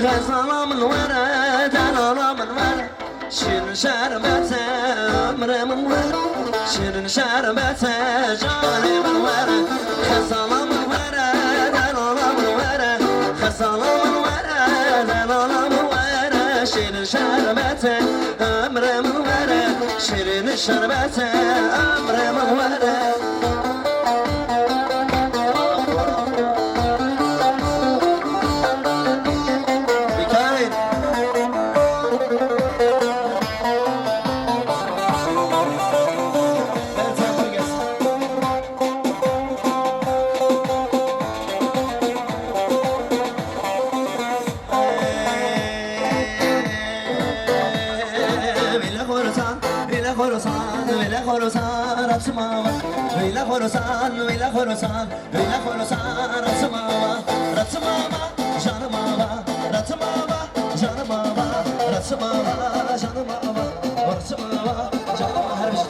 غزالامın vere, delalamın vere. Şirin şerbete ömrümün vere, şirin şerbete canımın vere. غزالامın vere, delalamın vere. غزالامın vere, delalamın vere. Şirin şerbete ömrümün vere, şirin şerbete ömrümün vere. Vela Khorasan, Ratsumava, Vela Khorasan, Vela Khorasan, Vela Khorasan, Ratsumava, Ratsumava, Janamava, Ratsumava, Janamava, Ratsumava, Janamava, Ratsumava, Janamava, her bir şey.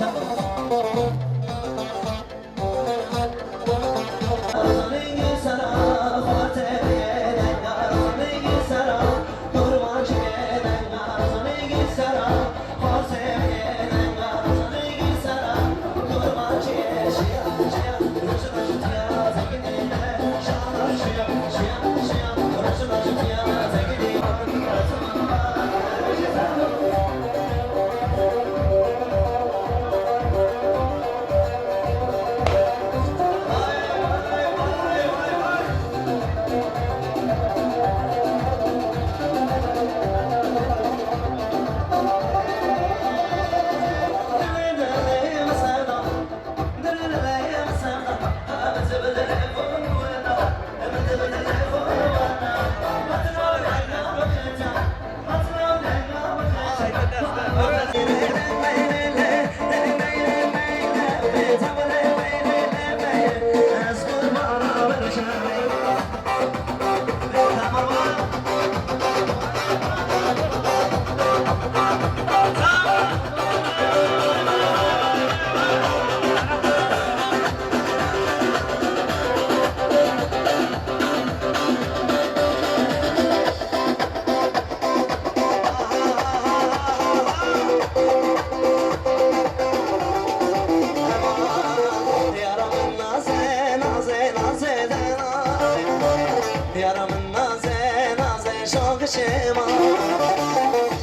Yaramın naze naze şok şema.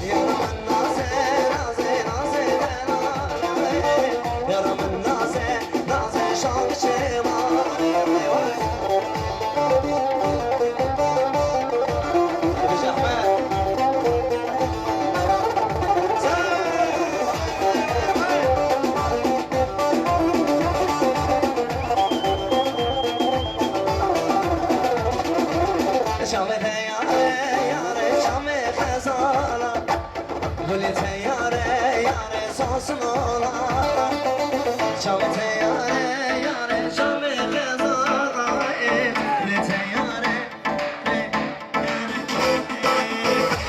Yaramın naze naze naze yaramın naze naze şok şema. Gülite yare yare sonsun ola. Çavite yare yare çave kızala. Gülite yare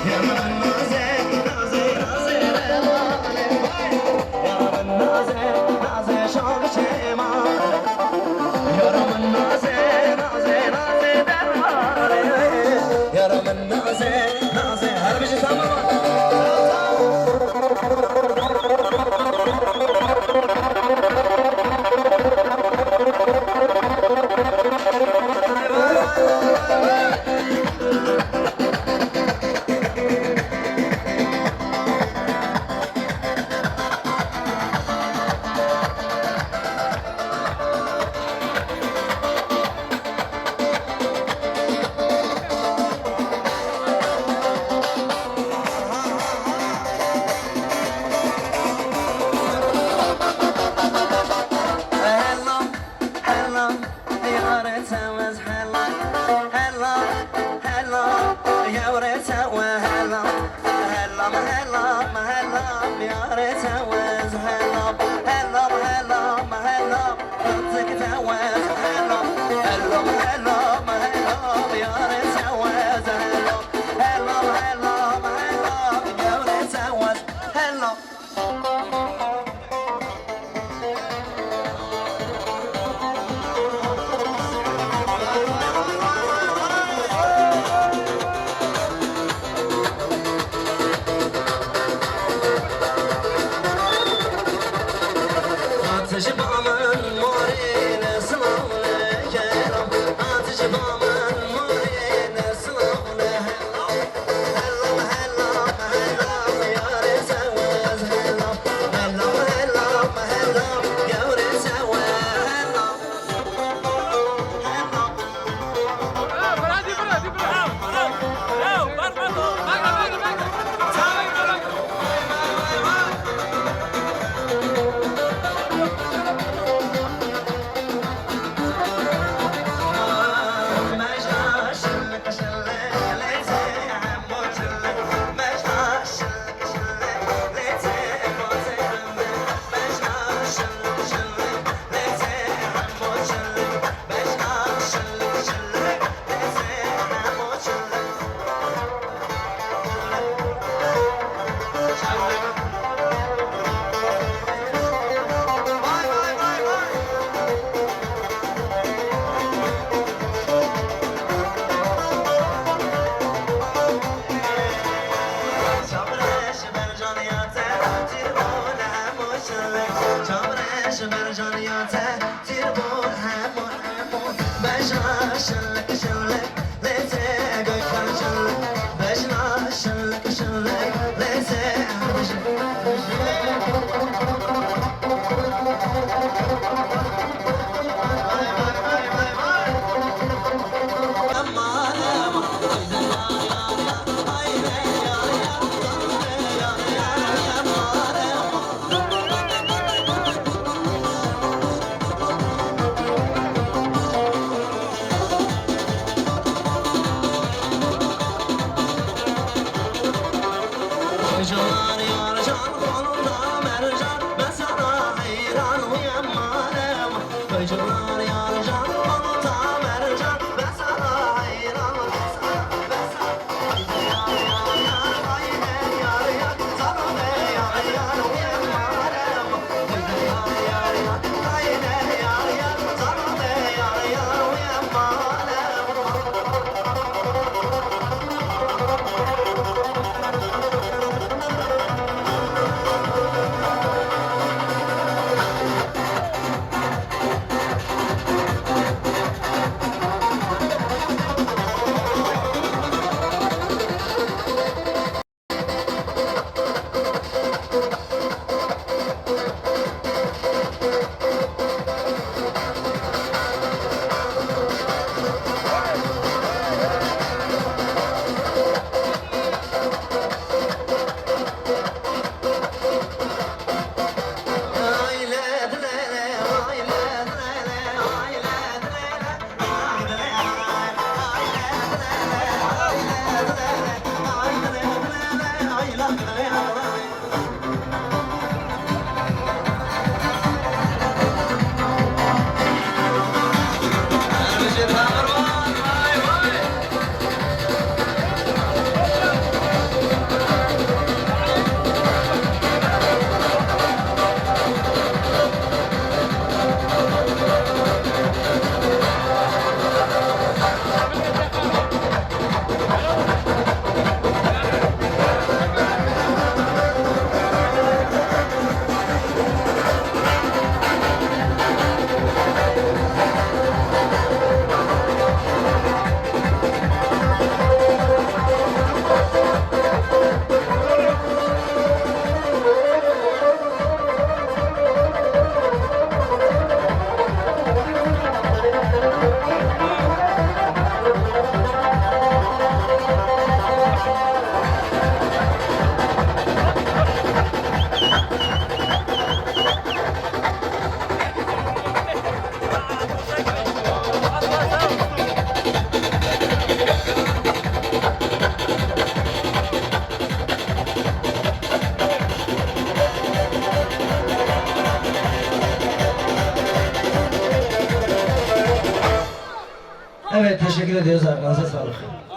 yaman naze naze naze yaman naze naze şok şema. Yaman naze naze naze yaman naze naze her bir şey tamam. Hello, Ateşi bağımın morine sınavne kelam Ateşi bağımın morine sınavne Hellam, hellam, hellam Yâre sevmez hellam Hellam, hellam, hellam Yâre sevmez hellam Can yar can kolunda mercan Ben sana hayran uyanmalım Can yar can kolunda mercan Ben sana hayran Ben sana yar yar yar Haydi yar yar Sana ne yar yar uyanmalım Yar yar yar Haydi yar yar Sana ne yar yar uyanmalım Evet, teşekkür ediyoruz. Ayağınıza sağlık.